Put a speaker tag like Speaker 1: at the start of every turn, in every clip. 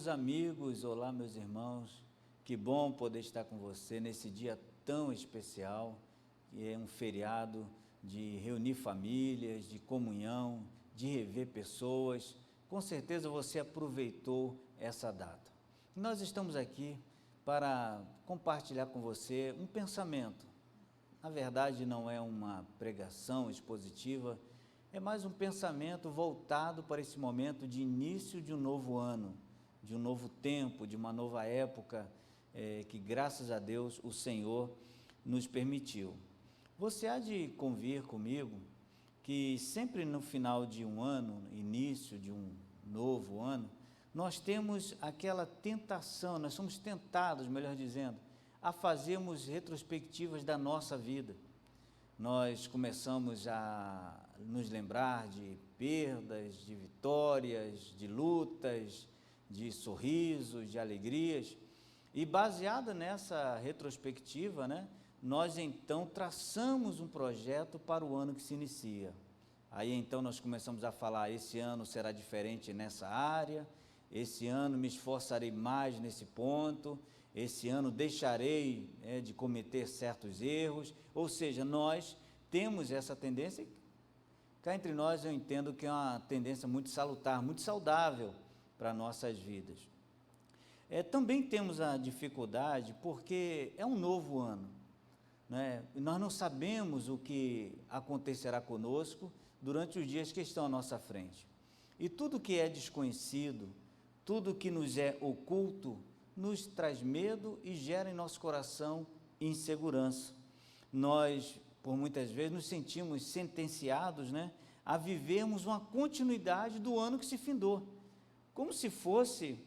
Speaker 1: meus amigos, olá, meus irmãos. Que bom poder estar com você nesse dia tão especial, que é um feriado de reunir famílias, de comunhão, de rever pessoas. Com certeza você aproveitou essa data. Nós estamos aqui para compartilhar com você um pensamento. Na verdade, não é uma pregação expositiva, é mais um pensamento voltado para esse momento de início de um novo ano, de um novo tempo, de uma nova época, que graças a Deus o Senhor nos permitiu. Você há de convir comigo que sempre no final de um ano, início de um novo ano, nós temos aquela tentação, nós somos tentados, melhor dizendo, a fazermos retrospectivas da nossa vida. Nós começamos a nos lembrar de perdas, de vitórias, de lutas, de sorrisos, de alegrias, e baseado nessa retrospectiva, nós então traçamos um projeto para o ano que se inicia. Aí então nós começamos a falar, esse ano será diferente nessa área, esse ano me esforçarei mais nesse ponto, esse ano deixarei de cometer certos erros, ou seja, nós temos essa tendência, e cá entre nós eu entendo que é uma tendência muito salutar, muito saudável para nossas vidas. Também temos a dificuldade porque é um novo ano, nós não sabemos o que acontecerá conosco durante os dias que estão à nossa frente, e tudo que é desconhecido, tudo que nos é oculto, nos traz medo e gera em nosso coração insegurança. Nós, por muitas vezes, nos sentimos sentenciados, a vivermos uma continuidade do ano que se findou, como se fosse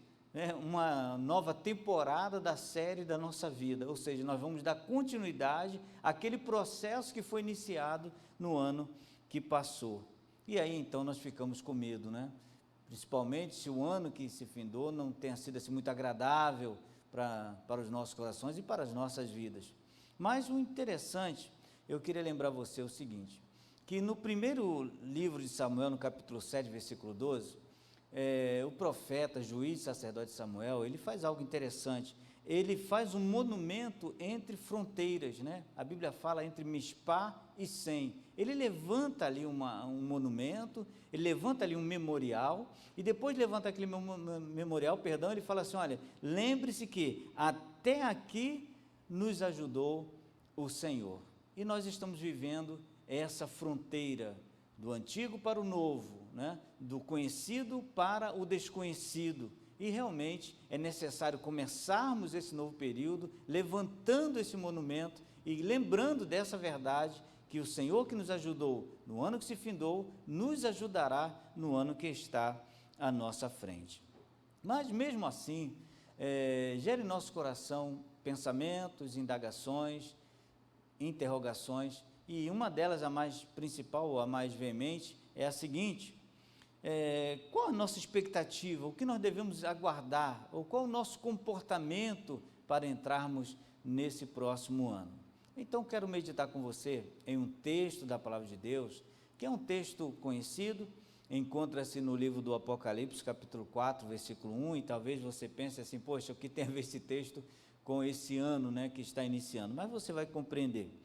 Speaker 1: uma nova temporada da série da nossa vida, ou seja, nós vamos dar continuidade àquele processo que foi iniciado no ano que passou. E aí então nós ficamos com medo, principalmente se o ano que se findou não tenha sido assim muito agradável para os nossos corações e para as nossas vidas. Mas o interessante, eu queria lembrar você o seguinte, que no primeiro livro de Samuel, no capítulo 7, versículo 12, o profeta, juiz e sacerdote Samuel, ele faz algo interessante, ele faz um monumento entre fronteiras, a Bíblia fala entre Mispá e Sem, ele levanta ali um monumento, ele levanta ali um memorial, e depois de levantar aquele memorial, ele fala assim, olha, lembre-se que até aqui nos ajudou o Senhor, e nós estamos vivendo essa fronteira, do antigo para o novo, do conhecido para o desconhecido, e realmente é necessário começarmos esse novo período, levantando esse monumento e lembrando dessa verdade, que o Senhor que nos ajudou no ano que se findou, nos ajudará no ano que está à nossa frente. Mas mesmo assim, gera em nosso coração pensamentos, indagações, interrogações, e uma delas, a mais principal, ou a mais veemente, é a seguinte: qual a nossa expectativa, o que nós devemos aguardar, ou qual o nosso comportamento para entrarmos nesse próximo ano? Então quero meditar com você em um texto da Palavra de Deus, que é um texto conhecido, encontra-se no livro do Apocalipse, capítulo 4, versículo 1, e talvez você pense assim, poxa, o que tem a ver esse texto com esse ano que está iniciando? Mas você vai compreender.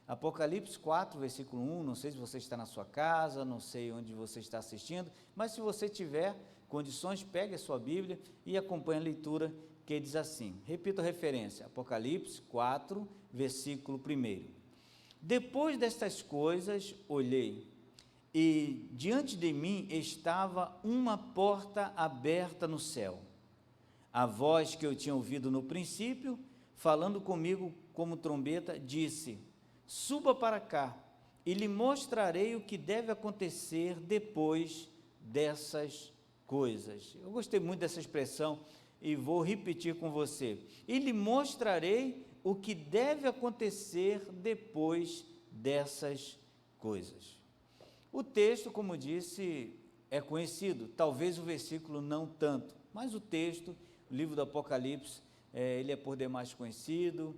Speaker 1: Apocalipse 4, versículo 1, não sei se você está na sua casa, não sei onde você está assistindo, mas se você tiver condições, pegue a sua Bíblia e acompanhe a leitura, que diz assim, repito a referência, Apocalipse 4, versículo 1. Depois destas coisas, olhei, e diante de mim estava uma porta aberta no céu. A voz que eu tinha ouvido no princípio, falando comigo como trombeta, disse: suba para cá, e lhe mostrarei o que deve acontecer depois dessas coisas. Eu gostei muito dessa expressão e vou repetir com você. E lhe mostrarei o que deve acontecer depois dessas coisas. O texto, como disse, é conhecido, talvez o versículo não tanto, mas o texto, o livro do Apocalipse, ele é por demais conhecido,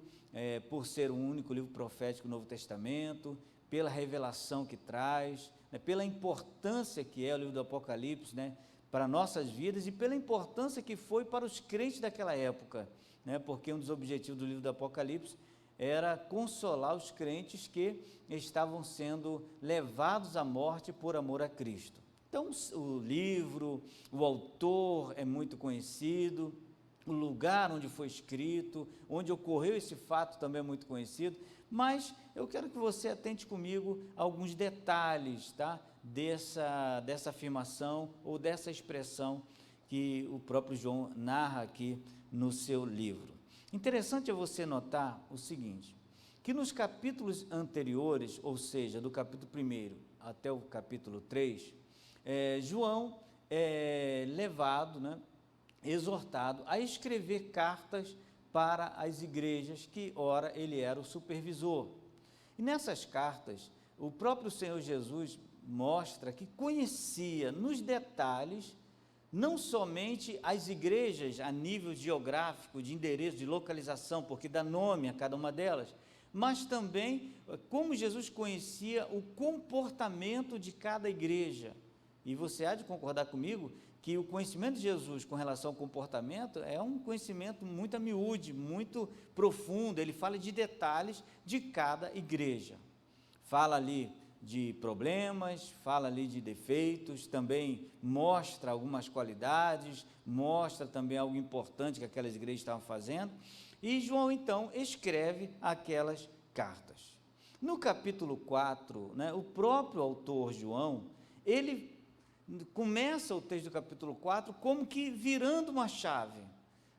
Speaker 1: por ser o único livro profético do Novo Testamento, pela revelação que traz, pela importância que é o livro do Apocalipse, para nossas vidas e pela importância que foi para os crentes daquela época, né? Porque um dos objetivos do livro do Apocalipse era consolar os crentes que estavam sendo levados à morte por amor a Cristo. Então, o livro, o autor é muito conhecido, o lugar onde foi escrito, onde ocorreu esse fato também é muito conhecido, mas eu quero que você atente comigo a alguns detalhes, tá? dessa afirmação ou dessa expressão que o próprio João narra aqui no seu livro. Interessante é você notar o seguinte, que nos capítulos anteriores, ou seja, do capítulo 1 até o capítulo 3, João é levado, né, exortado a escrever cartas para as igrejas que, ora, ele era o supervisor. E nessas cartas, o próprio Senhor Jesus mostra que conhecia nos detalhes não somente as igrejas a nível geográfico, de endereço, de localização, porque dá nome a cada uma delas, mas também como Jesus conhecia o comportamento de cada igreja. E você há de concordar comigo que o conhecimento de Jesus com relação ao comportamento é um conhecimento muito a miúde, muito profundo. Ele fala de detalhes de cada igreja. Fala ali de problemas, fala ali de defeitos, também mostra algumas qualidades, mostra também algo importante que aquelas igrejas estavam fazendo. E João, então, escreve aquelas cartas. No capítulo 4, né, o próprio autor João, ele começa o texto do capítulo 4 como que virando uma chave,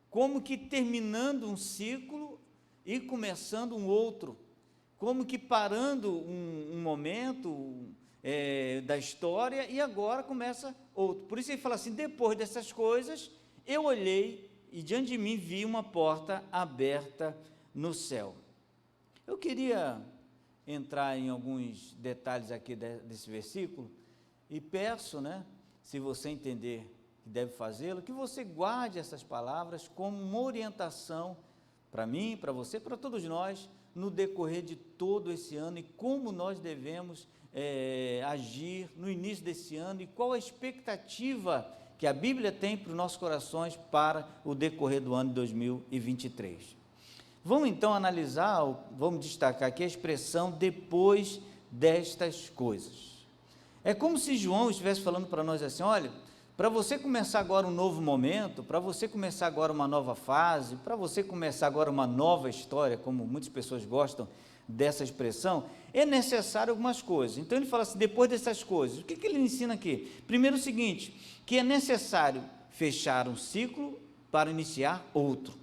Speaker 1: como que terminando um ciclo e começando um outro, como que parando um momento da história e agora começa outro. Por isso ele fala assim, depois dessas coisas, eu olhei e diante de mim vi uma porta aberta no céu. Eu queria entrar em alguns detalhes aqui desse versículo, e peço, né, se você entender que deve fazê-lo, que você guarde essas palavras como uma orientação para mim, para você, para todos nós, no decorrer de todo esse ano e como nós devemos agir no início desse ano e qual a expectativa que a Bíblia tem para os nossos corações para o decorrer do ano de 2023. Vamos então analisar, vamos destacar aqui a expressão depois destas coisas. É como se João estivesse falando para nós assim, olha, para você começar agora um novo momento, para você começar agora uma nova fase, para você começar agora uma nova história, como muitas pessoas gostam dessa expressão, é necessário algumas coisas. Então ele fala assim, depois dessas coisas, o que ele ensina aqui? Primeiro o seguinte, que é necessário fechar um ciclo para iniciar outro.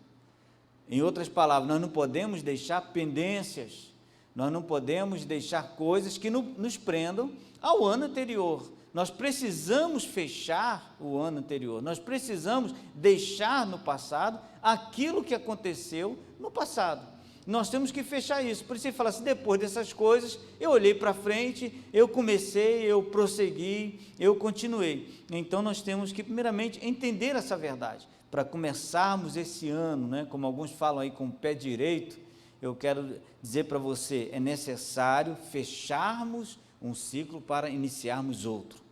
Speaker 1: Em outras palavras, nós não podemos deixar pendências, nós não podemos deixar coisas que nos prendam ao ano anterior. Nós precisamos fechar o ano anterior, nós precisamos deixar no passado aquilo que aconteceu no passado. Nós temos que fechar isso. Por isso ele fala assim, depois dessas coisas, eu olhei para frente, eu comecei, eu prossegui, eu continuei. Então nós temos que primeiramente entender essa verdade, para começarmos esse ano, né, como alguns falam aí com o pé direito. Eu quero dizer para você, é necessário fecharmos um ciclo para iniciarmos outro.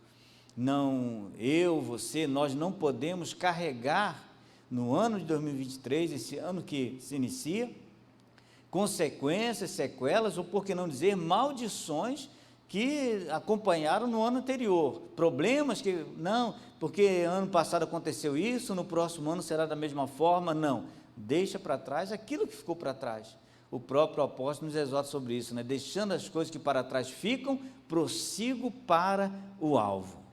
Speaker 1: Não, você, nós não podemos carregar no ano de 2023, esse ano que se inicia, consequências, sequelas, ou por que não dizer maldições que acompanharam no ano anterior, problemas que, não, porque ano passado aconteceu isso, no próximo ano será da mesma forma, não, deixa para trás aquilo que ficou para trás. O próprio apóstolo nos exorta sobre isso, né? Deixando as coisas que para trás ficam, prossigo para o alvo.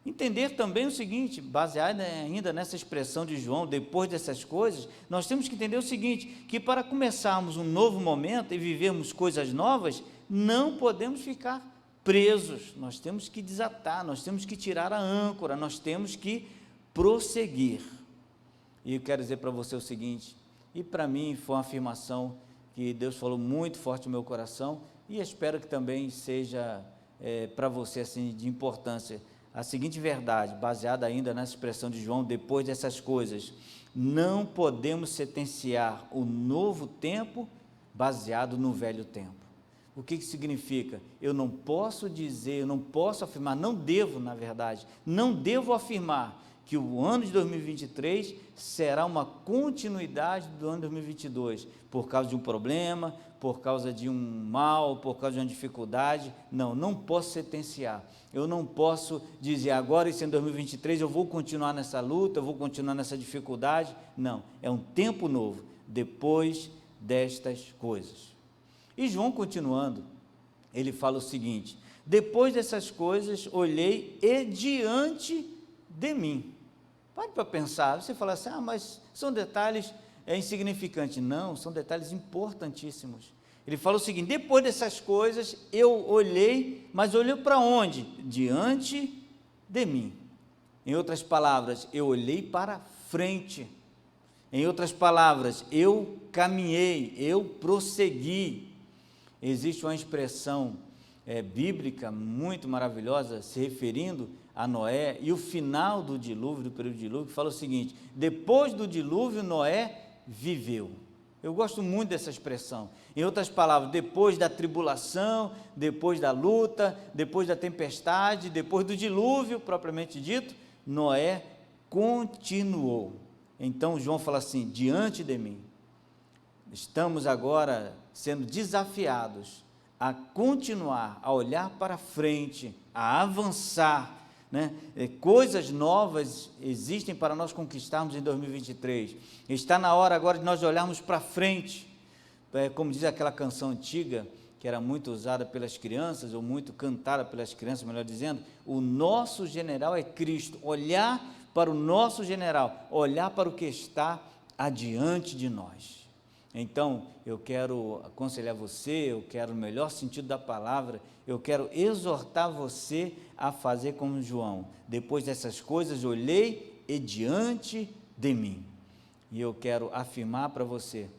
Speaker 1: Entender também o seguinte, baseado ainda nessa expressão de João, depois dessas coisas, nós temos que entender o seguinte, que para começarmos um novo momento e vivermos coisas novas, não podemos ficar presos, nós temos que desatar, nós temos que tirar a âncora, nós temos que prosseguir. E eu quero dizer para você o seguinte, e para mim foi uma afirmação que Deus falou muito forte no meu coração, e espero que também seja para você assim, de importância, a seguinte verdade, baseada ainda nessa expressão de João, depois dessas coisas, não podemos sentenciar o novo tempo baseado no velho tempo. O que significa? Eu não posso dizer, eu não posso afirmar, não devo, na verdade, não devo afirmar que o ano de 2023 será uma continuidade do ano de 2022, por causa de um problema, por causa de um mal, por causa de uma dificuldade. Não posso sentenciar. Eu não posso dizer, agora esse ano 2023 eu vou continuar nessa luta, eu vou continuar nessa dificuldade. Não, é um tempo novo, depois destas coisas. E João, continuando, ele fala o seguinte: depois dessas coisas, olhei e diante de mim. Pare para pensar, você fala assim, mas são detalhes insignificantes. Não, são detalhes importantíssimos. Ele fala o seguinte: depois dessas coisas, eu olhei, mas olhei para onde? Diante de mim. Em outras palavras, eu olhei para frente. Em outras palavras, eu caminhei, eu prossegui. Existe uma expressão bíblica muito maravilhosa, se referindo a Noé e o final do dilúvio, do período do dilúvio, que fala o seguinte: depois do dilúvio, Noé viveu. Eu gosto muito dessa expressão. Em outras palavras, depois da tribulação, depois da luta, depois da tempestade, depois do dilúvio, propriamente dito, Noé continuou. Então, João fala assim: diante de mim. Estamos agora sendo desafiados a continuar, a olhar para frente, a avançar, né? Coisas novas existem para nós conquistarmos em 2023. Está na hora agora de nós olharmos para frente, como diz aquela canção antiga, que era muito usada pelas crianças, ou muito cantada pelas crianças, melhor dizendo, o nosso general é Cristo. Olhar para o nosso general, olhar para o que está adiante de nós. Então, eu quero aconselhar você, eu quero o melhor sentido da palavra, eu quero exortar você a fazer como João. Depois dessas coisas, olhei e diante de mim. E eu quero afirmar para você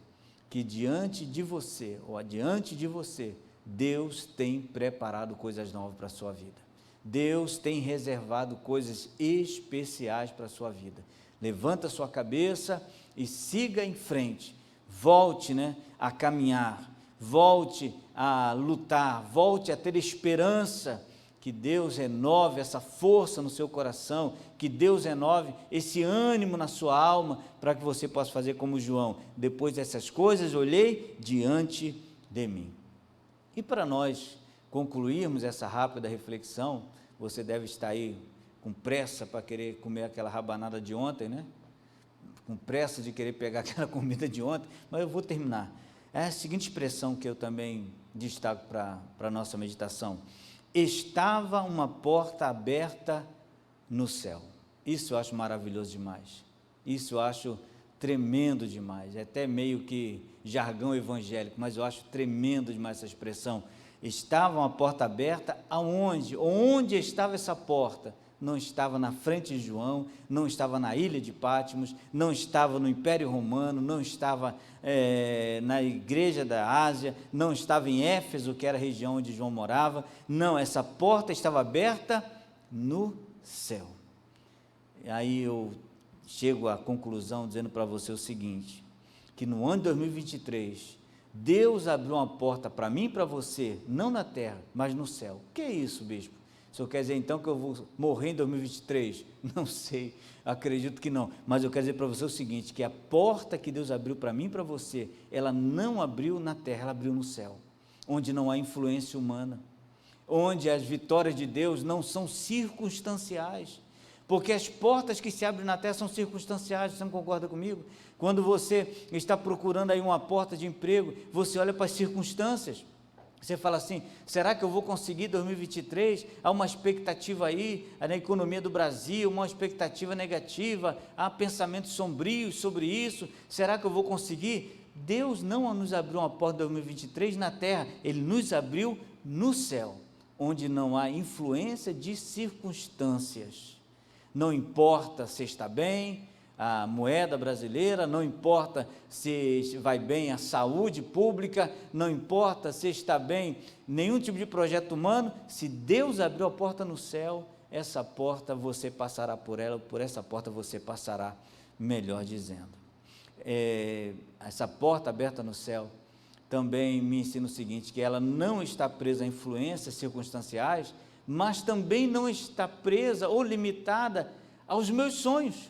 Speaker 1: que diante de você, ou adiante de você, Deus tem preparado coisas novas para a sua vida. Deus tem reservado coisas especiais para a sua vida. Levanta a sua cabeça e siga em frente. Volte, a caminhar, volte a lutar, volte a ter esperança, que Deus renove essa força no seu coração, que Deus renove esse ânimo na sua alma, para que você possa fazer como João. Depois dessas coisas, olhei diante de mim. E para nós concluirmos essa rápida reflexão, você deve estar aí com pressa para querer comer aquela rabanada de ontem, com pressa de querer pegar aquela comida de ontem, mas eu vou terminar. É a seguinte expressão que eu também destaco para a nossa meditação: estava uma porta aberta no céu. Isso eu acho maravilhoso demais, isso eu acho tremendo demais, é até meio que jargão evangélico, mas eu acho tremendo demais essa expressão. Estava uma porta aberta, aonde? Onde estava essa porta? Não estava na frente de João, não estava na ilha de Patmos, não estava no Império Romano, não estava na igreja da Ásia, não estava em Éfeso, que era a região onde João morava. Não, essa porta estava aberta no céu. E aí eu chego à conclusão dizendo para você o seguinte: que no ano de 2023, Deus abriu uma porta para mim e para você, não na terra, mas no céu. O que é isso, bispo? O senhor quer dizer então que eu vou morrer em 2023? Não sei, acredito que não, mas eu quero dizer para você o seguinte, que a porta que Deus abriu para mim e para você, ela não abriu na terra, ela abriu no céu, onde não há influência humana, onde as vitórias de Deus não são circunstanciais, porque as portas que se abrem na terra são circunstanciais. Você não concorda comigo? Quando você está procurando aí uma porta de emprego, você olha para as circunstâncias, você fala assim: será que eu vou conseguir 2023? Há uma expectativa aí na economia do Brasil, uma expectativa negativa, há pensamentos sombrios sobre isso. Será que eu vou conseguir? Deus não nos abriu uma porta de 2023 na terra, Ele nos abriu no céu, onde não há influência de circunstâncias. Não importa se está bem a moeda brasileira, não importa se vai bem a saúde pública, não importa se está bem nenhum tipo de projeto humano. Se Deus abriu a porta no céu, essa porta você passará por ela, por essa porta você passará, melhor dizendo. Essa porta aberta no céu também me ensina o seguinte, que ela não está presa a influências circunstanciais, mas também não está presa ou limitada aos meus sonhos.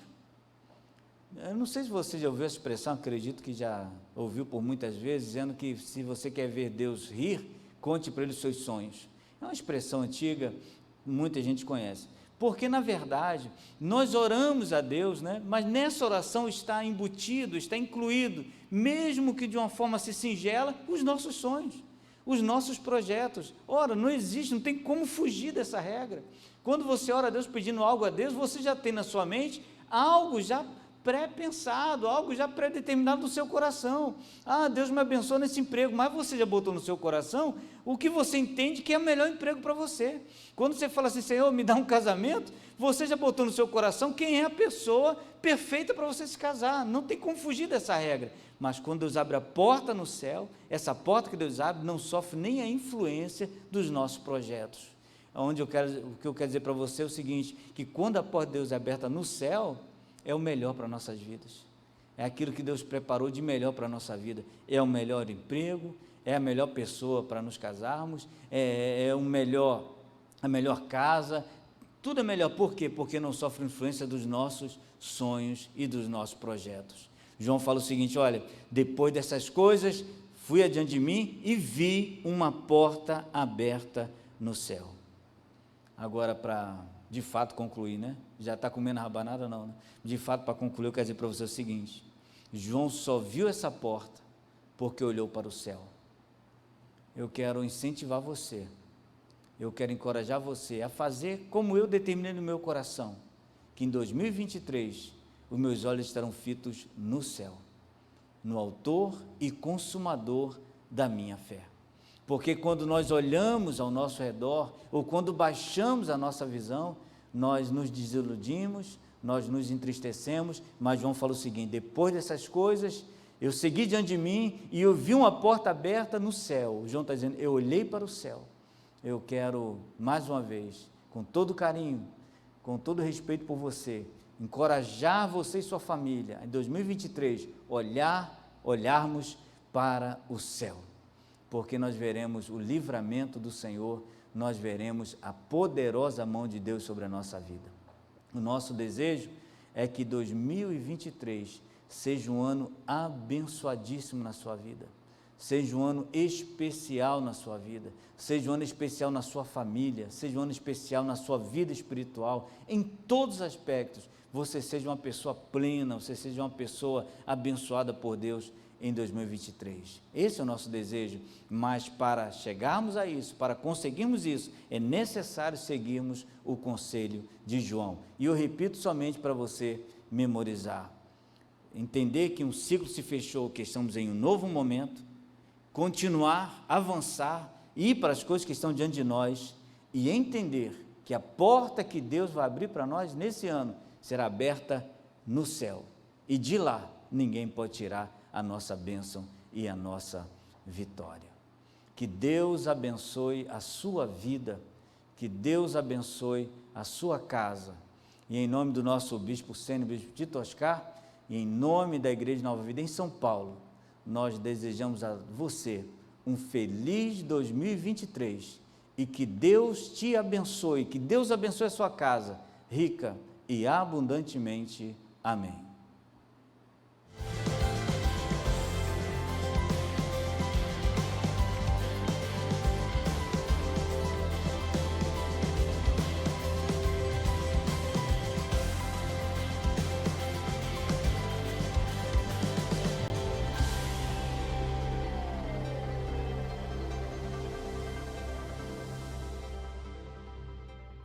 Speaker 1: Eu não sei se você já ouviu essa expressão, acredito que já ouviu por muitas vezes, dizendo que se você quer ver Deus rir, conte para Ele os seus sonhos. É uma expressão antiga, muita gente conhece. Porque, na verdade, nós oramos a Deus, né? Mas nessa oração está embutido, está incluído, mesmo que de uma forma assim singela, os nossos sonhos, os nossos projetos. Ora, não existe, não tem como fugir dessa regra. Quando você ora a Deus pedindo algo a Deus, você já tem na sua mente algo já pré-pensado, algo já pré-determinado no seu coração. Ah, Deus me abençoou nesse emprego, mas você já botou no seu coração o que você entende que é o melhor emprego para você. Quando você fala assim, Senhor, me dá um casamento, você já botou no seu coração quem é a pessoa perfeita para você se casar. Não tem como fugir dessa regra. Mas quando Deus abre a porta no céu, essa porta que Deus abre não sofre nem a influência dos nossos projetos. O que eu quero dizer para você é o seguinte, que quando a porta de Deus é aberta no céu, é o melhor para nossas vidas, é aquilo que Deus preparou de melhor para a nossa vida, é o melhor emprego, é a melhor pessoa para nos casarmos, a melhor casa, tudo é melhor. Por quê? Porque não sofre influência dos nossos sonhos e dos nossos projetos. João fala o seguinte, olha, depois dessas coisas, fui adiante de mim e vi uma porta aberta no céu. Agora, para de fato concluir, né? Já está comendo rabanada não, né? De fato, para concluir, eu quero dizer para você o seguinte, João só viu essa porta porque olhou para o céu. Eu quero incentivar você, eu quero encorajar você a fazer como eu determinei no meu coração, que em 2023 os meus olhos estarão fitos no céu, no autor e consumador da minha fé. Porque quando nós olhamos ao nosso redor, ou quando baixamos a nossa visão, nós nos desiludimos, nós nos entristecemos, mas João fala o seguinte, depois dessas coisas, eu segui diante de mim e eu vi uma porta aberta no céu. João está dizendo, eu olhei para o céu. Eu quero, mais uma vez, com todo carinho, com todo respeito por você, encorajar você e sua família, em 2023, olharmos para o céu. Porque nós veremos o livramento do Senhor, nós veremos a poderosa mão de Deus sobre a nossa vida. O nosso desejo é que 2023 seja um ano abençoadíssimo na sua vida, seja um ano especial na sua vida, seja um ano especial na sua família, seja um ano especial na sua vida espiritual, em todos os aspectos, você seja uma pessoa plena, você seja uma pessoa abençoada por Deus, em 2023, esse é o nosso desejo, mas para chegarmos a isso, para conseguirmos isso, é necessário seguirmos o conselho de João, e eu repito somente para você memorizar, entender que um ciclo se fechou, que estamos em um novo momento, continuar, avançar, ir para as coisas que estão diante de nós, e entender que a porta que Deus vai abrir para nós nesse ano, será aberta no céu, e de lá, ninguém pode tirar a nossa bênção e a nossa vitória. Que Deus abençoe a sua vida, que Deus abençoe a sua casa, e em nome do nosso bispo sênior, bispo Tito Oscar, e em nome da Igreja Nova Vida em São Paulo, nós desejamos a você um feliz 2023, e que Deus te abençoe, que Deus abençoe a sua casa, rica e abundantemente. Amém.